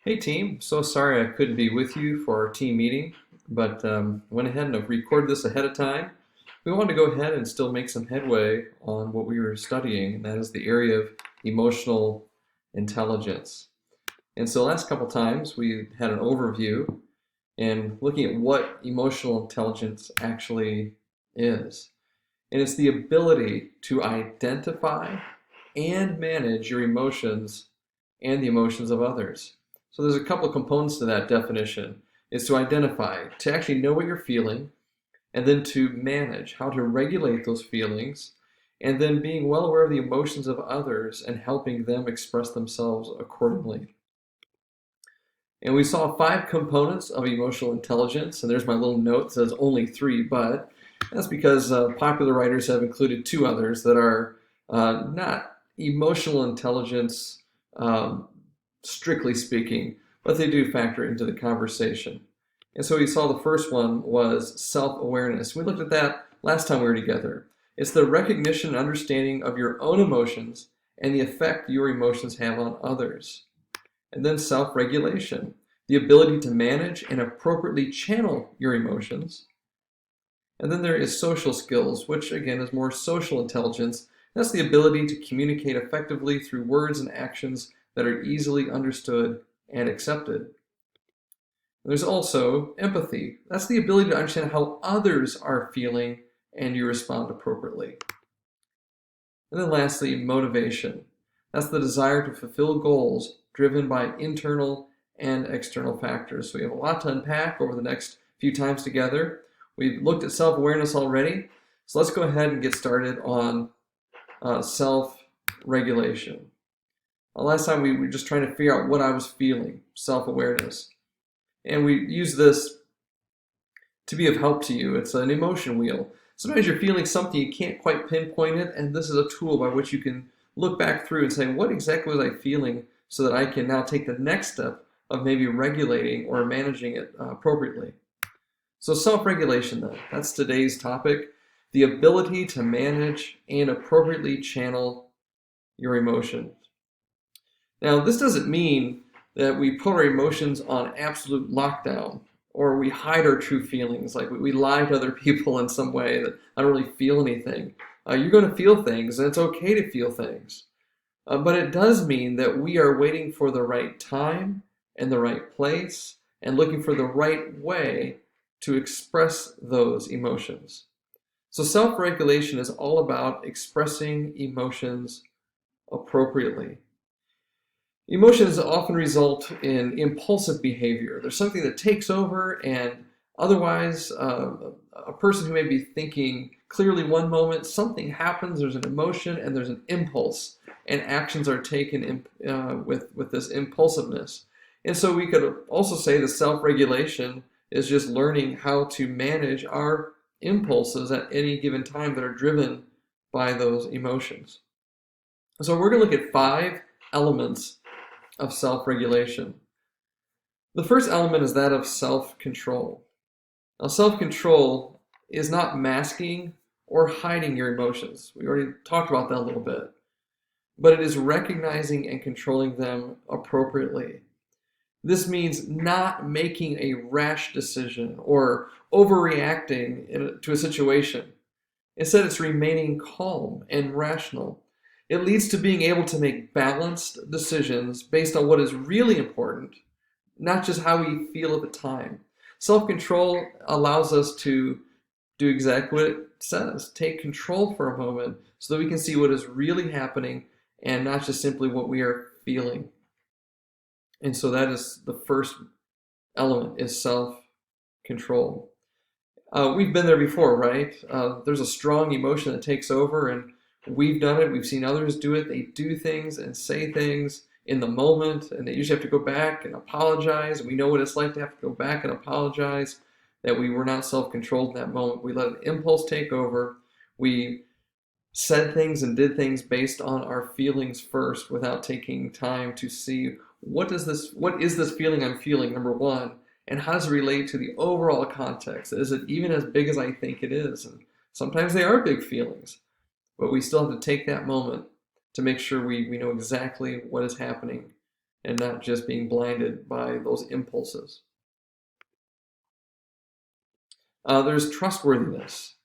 Hey team, so sorry I couldn't be with you for our team meeting, but went ahead and recorded this ahead of time. We wanted to go ahead and still make some headway on what we were studying, and that is the area of emotional intelligence. And so last couple times we had an overview and looking at what emotional intelligence actually is. And it's the ability to identify and manage your emotions and the emotions of others. So there's a couple of components to that definition. Is to identify, to actually know what you're feeling, and then to manage, how to regulate those feelings, and then being well aware of the emotions of others and helping them express themselves accordingly. And we saw 5 components of emotional intelligence, and there's my little note that says only 3, but that's because popular writers have included 2 others that are not emotional intelligence, strictly speaking, but they do factor into the conversation. And so we saw the first one was self-awareness. We looked at that last time we were together. It's the recognition and understanding of your own emotions and the effect your emotions have on others. And then self-regulation, the ability to manage and appropriately channel your emotions. And then there is social skills, which again is more social intelligence. That's the ability to communicate effectively through words and actions that are easily understood and accepted. There's also empathy. That's the ability to understand how others are feeling and you respond appropriately. And then lastly, motivation. That's the desire to fulfill goals driven by internal and external factors. So we have a lot to unpack over the next few times together. We've looked at self-awareness already, so let's go ahead and get started on self-regulation. Last time we were just trying to figure out what I was feeling, self-awareness. And we use this to be of help to you. It's an emotion wheel. Sometimes you're feeling something, you can't quite pinpoint it, and this is a tool by which you can look back through and say, what exactly was I feeling, so that I can now take the next step of maybe regulating or managing it appropriately. So self-regulation then, that's today's topic. The ability to manage and appropriately channel your emotions. Now, this doesn't mean that we put our emotions on absolute lockdown or we hide our true feelings, like we lie to other people in some way that I don't really feel anything. You're going to feel things, and it's okay to feel things. But it does mean that we are waiting for the right time and the right place and looking for the right way to express those emotions. So self-regulation is all about expressing emotions appropriately. Emotions often result in impulsive behavior. There's something that takes over, and otherwise, a person who may be thinking clearly one moment, something happens, there's an emotion, and there's an impulse, and actions are taken with this impulsiveness. And so we could also say that self-regulation is just learning how to manage our impulses at any given time that are driven by those emotions. So we're going to look at 5 elements of self-regulation. The first element is that of self-control. Now, self-control is not masking or hiding your emotions. We already talked about that a little bit. But it is recognizing and controlling them appropriately. This means not making a rash decision or overreacting to a situation. Instead, it's remaining calm and rational. It leads to being able to make balanced decisions based on what is really important, not just how we feel at the time. Self-control allows us to do exactly what it says. Take control for a moment so that we can see what is really happening and not just simply what we are feeling. And so that is the first element, is self-control. We've been there before, right? There's a strong emotion that takes over, and we've done it. We've seen others do it. They do things and say things in the moment, and they usually have to go back and apologize. We know what it's like to have to go back and apologize, that we were not self-controlled in that moment. We let an impulse take over. We said things and did things based on our feelings first without taking time to see what is this feeling I'm feeling, number one, and how does it relate to the overall context? Is it even as big as I think it is? And sometimes they are big feelings, but we still have to take that moment to make sure we know exactly what is happening and not just being blinded by those impulses. There's trustworthiness.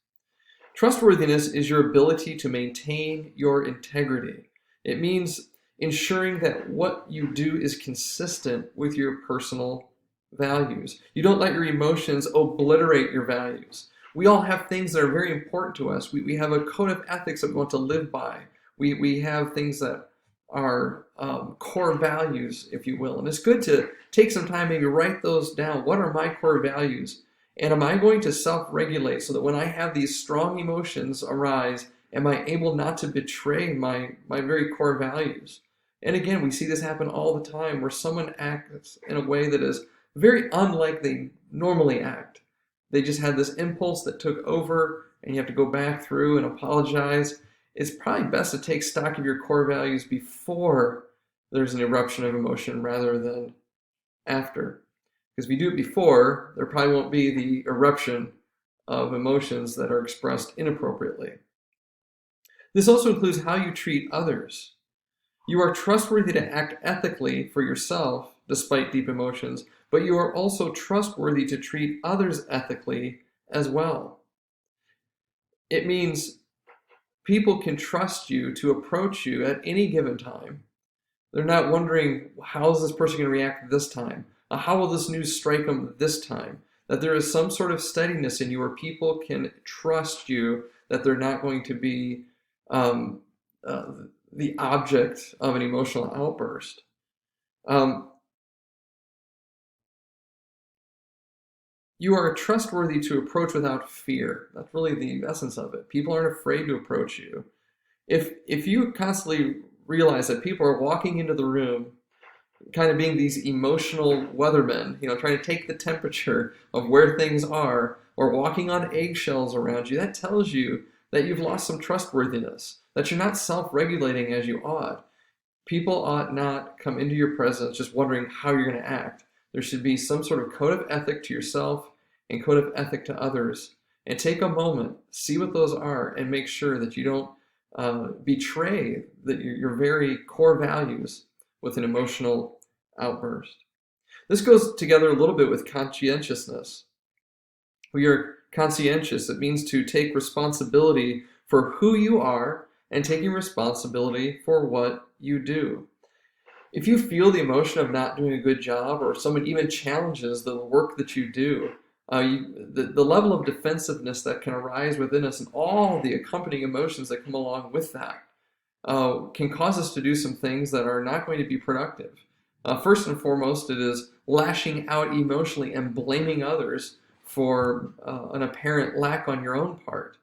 Trustworthiness is your ability to maintain your integrity. It means ensuring that what you do is consistent with your personal values. You don't let your emotions obliterate your values. We all have things that are very important to us. We have a code of ethics that we want to live by. We have things that are core values, if you will. And it's good to take some time, maybe write those down. What are my core values? And am I going to self-regulate so that when I have these strong emotions arise, am I able not to betray my very core values? And again, we see this happen all the time where someone acts in a way that is very unlike they normally act. They just had this impulse that took over, and you have to go back through and apologize. It's probably best to take stock of your core values before there's an eruption of emotion rather than after. Because if you do it before, there probably won't be the eruption of emotions that are expressed inappropriately. This also includes how you treat others. You are trustworthy to act ethically for yourself despite deep emotions, but you are also trustworthy to treat others ethically as well. It means people can trust you to approach you at any given time. They're not wondering, how is this person going to react this time? How will this news strike them this time? That there is some sort of steadiness in you where people can trust you, that they're not going to be the object of an emotional outburst. You are trustworthy to approach without fear. That's really the essence of it. People aren't afraid to approach you. If you constantly realize that people are walking into the room kind of being these emotional weathermen, trying to take the temperature of where things are, or walking on eggshells around you, that tells you that you've lost some trustworthiness, that you're not self-regulating as you ought. People ought not come into your presence just wondering how you're going to act. There should be some sort of code of ethic to yourself and code of ethic to others. And take a moment, see what those are, and make sure that you don't betray your very core values with an emotional outburst. This goes together a little bit with conscientiousness. We are conscientious. It means to take responsibility for who you are and taking responsibility for what you do. If you feel the emotion of not doing a good job, or someone even challenges the work that you do, the level of defensiveness that can arise within us and all the accompanying emotions that come along with that can cause us to do some things that are not going to be productive. First and foremost, it is lashing out emotionally and blaming others for an apparent lack on your own part.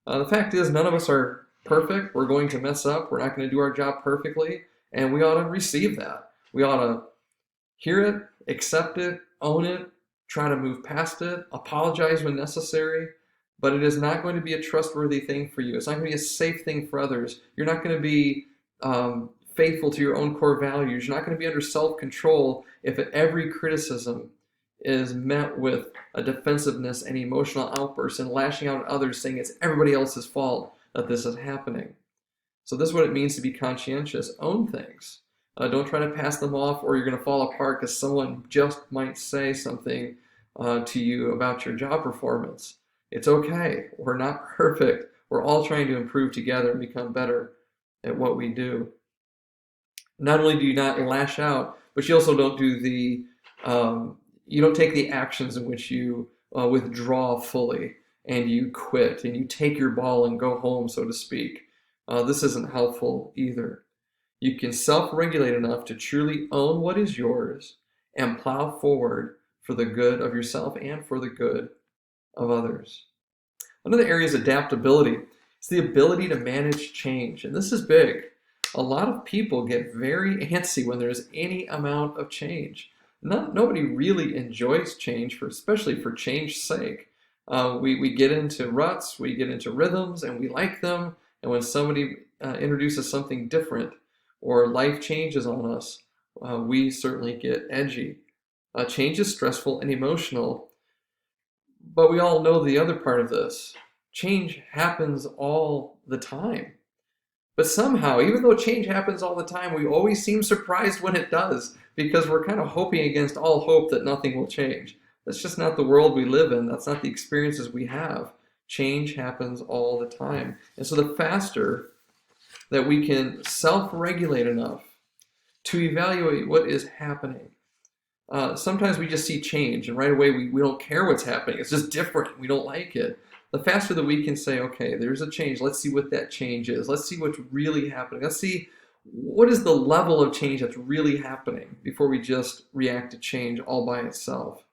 The fact is, none of us are perfect. We're going to mess up. We're not going to do our job perfectly, and we ought to receive that. We ought to hear it, accept it, own it, try to move past it, apologize when necessary, but it is not going to be a trustworthy thing for you. It's not going to be a safe thing for others. You're not going to be faithful to your own core values. You're not going to be under self-control if every criticism is met with a defensiveness and emotional outbursts and lashing out at others, saying it's everybody else's fault that this is happening. So this is what it means to be conscientious. Own things. Don't try to pass them off, or you're going to fall apart because someone just might say something to you about your job performance. It's okay. We're not perfect. We're all trying to improve together and become better at what we do. Not only do you not lash out, but you also don't do you don't take the actions in which you withdraw fully and you quit and you take your ball and go home, so to speak. This isn't helpful either. You can self-regulate enough to truly own what is yours and plow forward for the good of yourself and for the good of others. Another area is adaptability. It's the ability to manage change, and this is big. A lot of people get very antsy when there's any amount of change. Nobody really enjoys change, especially for change's sake. We get into ruts, we get into rhythms, and we like them. And when somebody introduces something different or life changes on us, we certainly get edgy. Change is stressful and emotional, but we all know the other part of this. Change happens all the time. But somehow, even though change happens all the time, we always seem surprised when it does because we're kind of hoping against all hope that nothing will change. That's just not the world we live in. That's not the experiences we have. Change happens all the time. And so the faster that we can self-regulate enough to evaluate what is happening. Sometimes we just see change and right away we don't care what's happening. It's just different. We don't like it. The faster that we can say, okay, there's a change. Let's see what that change is. Let's see what's really happening. Let's see what is the level of change that's really happening before we just react to change all by itself.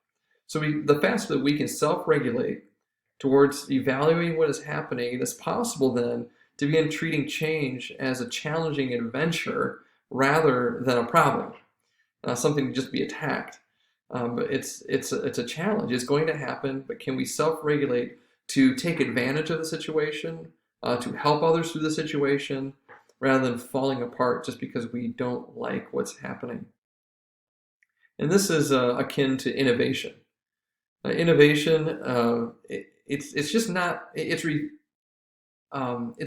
So the faster that we can self-regulate towards evaluating what is happening, it's possible then to begin treating change as a challenging adventure rather than a problem, something to just be attacked. But it's a challenge. It's going to happen, but can we self-regulate to take advantage of the situation, to help others through the situation, rather than falling apart just because we don't like what's happening? And this is akin to innovation. Innovation, it's just not, it's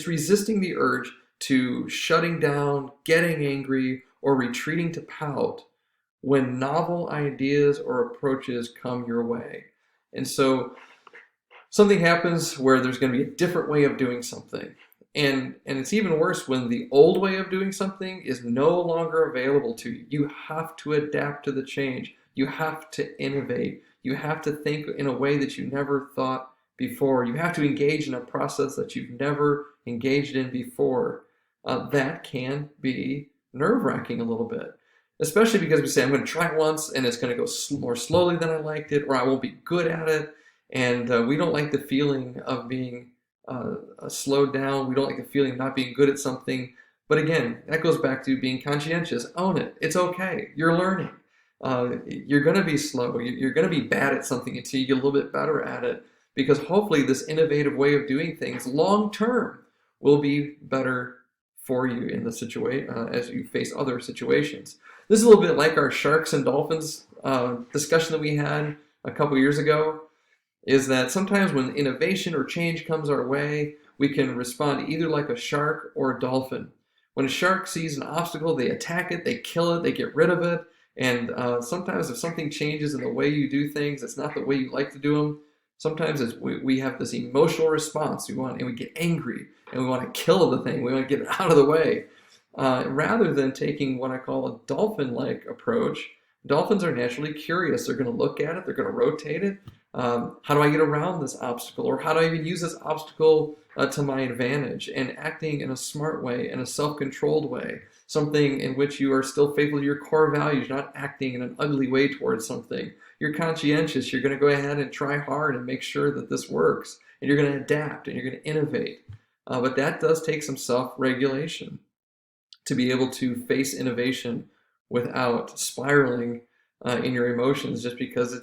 resisting the urge to shutting down, getting angry, or retreating to pout when novel ideas or approaches come your way. And so something happens where there's going to be a different way of doing something. And it's even worse when the old way of doing something is no longer available to you. You have to adapt to the change. You have to innovate. You have to think in a way that you never thought before. You have to engage in a process that you've never engaged in before. That can be nerve-wracking a little bit, especially because we say, I'm going to try it once and it's going to go more slowly than I liked it, or I won't be good at it. And we don't like the feeling of being slowed down. We don't like the feeling of not being good at something. But again, that goes back to being conscientious. Own it. It's okay. You're learning. You're going to be slow. You're going to be bad at something until you get a little bit better at it, because hopefully this innovative way of doing things long term will be better for you in the situation as you face other situations. This is a little bit like our sharks and dolphins discussion that we had a couple years ago, is that sometimes when innovation or change comes our way, we can respond either like a shark or a dolphin. When a shark sees an obstacle, they attack it, they kill it, they get rid of it. And sometimes if something changes in the way you do things, it's not the way you like to do them. Sometimes we have this emotional response. We get angry and we want to kill the thing. We want to get it out of the way. Rather than taking what I call a dolphin-like approach, dolphins are naturally curious. They're going to look at it. They're going to rotate it. How do I get around this obstacle? Or how do I even use this obstacle to my advantage? And acting in a smart way, in a self-controlled way, something in which you are still faithful to your core values, not acting in an ugly way towards something. You're conscientious. You're going to go ahead and try hard and make sure that this works. And you're going to adapt and you're going to innovate. But that does take some self-regulation to be able to face innovation without spiraling in your emotions, just because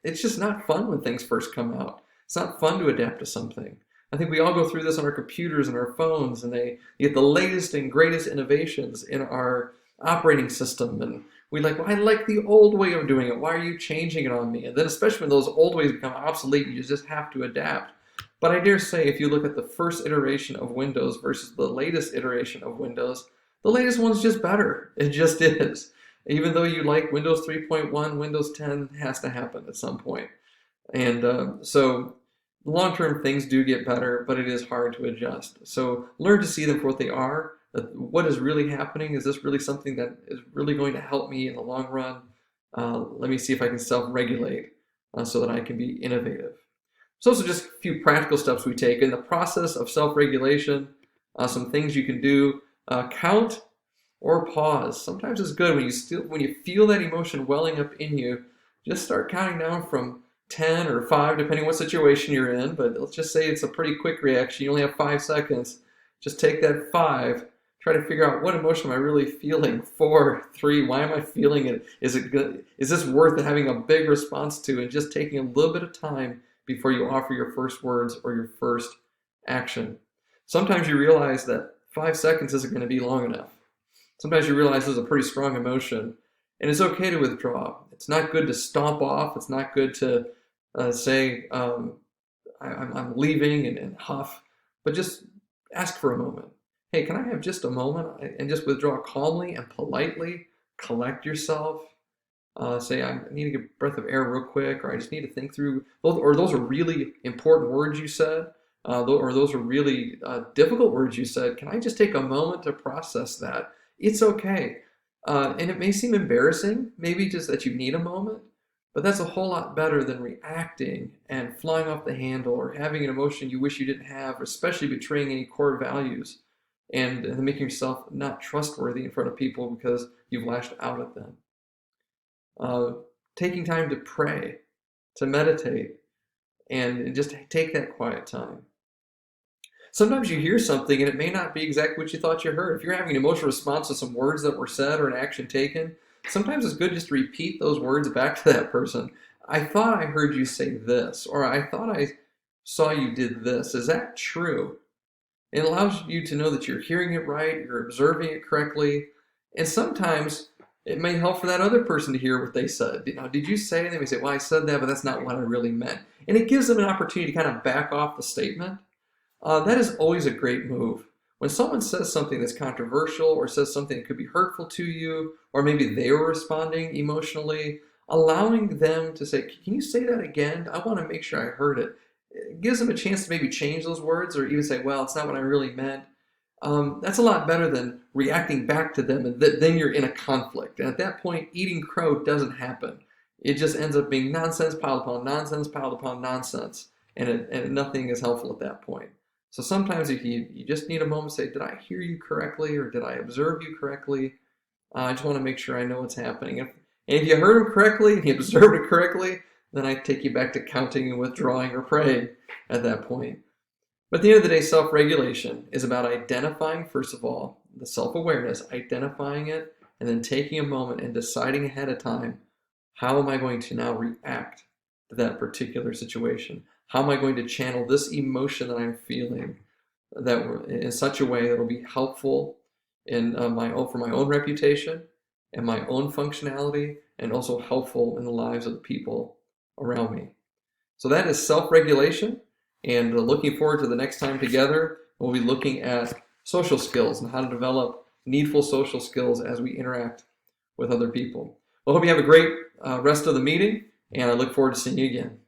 it's just not fun when things first come out. It's not fun to adapt to something. I think we all go through this on our computers and our phones, and they get the latest and greatest innovations in our operating system, and we like, well, I like the old way of doing it. Why are you changing it on me? And then especially when those old ways become obsolete, you just have to adapt. But I dare say, if you look at the first iteration of Windows versus the latest iteration of Windows, the latest one's just better. It just is. Even though you like Windows 3.1, Windows 10 has to happen at some point. And so long-term things do get better, but it is hard to adjust. So learn to see them for what they are. What is really happening? Is this really something that is really going to help me in the long run? Let me see if I can self-regulate so that I can be innovative. So those are just a few practical steps we take in the process of self-regulation. Some things you can do: count or pause. Sometimes it's good when you feel that emotion welling up in you. Just start counting down from 10 or 5, depending what situation you're in. But let's just say it's a pretty quick reaction. You only have 5 seconds. Just take that 5. Try to figure out, what emotion am I really feeling? 4, 3. Why am I feeling it? Is this worth having a big response to? And just taking a little bit of time before you offer your first words or your first action. Sometimes you realize that 5 seconds isn't going to be long enough. Sometimes you realize there's a pretty strong emotion, and it's okay to withdraw. It's not good to stomp off. It's not good to say, I'm leaving and huff, but just ask for a moment. hey, can I have just a moment and just withdraw calmly and politely, collect yourself, say I need to get a breath of air real quick, or I just need to think through, or those are really important words you said, or those are really difficult words you said. Can I just take a moment to process that? It's okay. And it may seem embarrassing, maybe just that you need a moment, but that's a whole lot better than reacting and flying off the handle or having an emotion you wish you didn't have, especially betraying any core values and making yourself not trustworthy in front of people because you've lashed out at them. Uh, Taking time to pray, to meditate, and just take that quiet time. Sometimes you hear something and it may not be exactly what you thought you heard. If you're having an emotional response to some words that were said or an action taken, sometimes it's good just to repeat those words back to that person. I thought I heard you say this, or I thought I saw you did this. Is that true? It allows you to know that you're hearing it right, you're observing it correctly, and sometimes it may help for that other person to hear what they said. Did you say? And they may say, well, I said that, but that's not what I really meant. And it gives them an opportunity to kind of back off the statement. That is always a great move. When someone says something that's controversial or says something that could be hurtful to you, or maybe they were responding emotionally, allowing them to say, can you say that again? I want to make sure I heard it. It gives them a chance to maybe change those words or even say, well, it's not what I really meant. That's a lot better than reacting back to them, and then you're in a conflict. And at that point, eating crow doesn't happen. It just ends up being nonsense piled upon nonsense piled upon nonsense, and nothing is helpful at that point. So sometimes if you just need a moment to say, did I hear you correctly or did I observe you correctly? I just want to make sure I know what's happening. And if you heard him correctly and you observed it correctly, then I take you back to counting and withdrawing or praying at that point. But at the end of the day, self-regulation is about identifying, first of all, the self-awareness, identifying it, and then taking a moment and deciding ahead of time, how am I going to now react to that particular situation? How am I going to channel this emotion that I'm feeling that in such a way that will be helpful in for my own reputation and my own functionality, and also helpful in the lives of the people around me? So that is self-regulation. And looking forward to the next time together, we'll be looking at social skills and how to develop needful social skills as we interact with other people. Well, I hope you have a great rest of the meeting, and I look forward to seeing you again.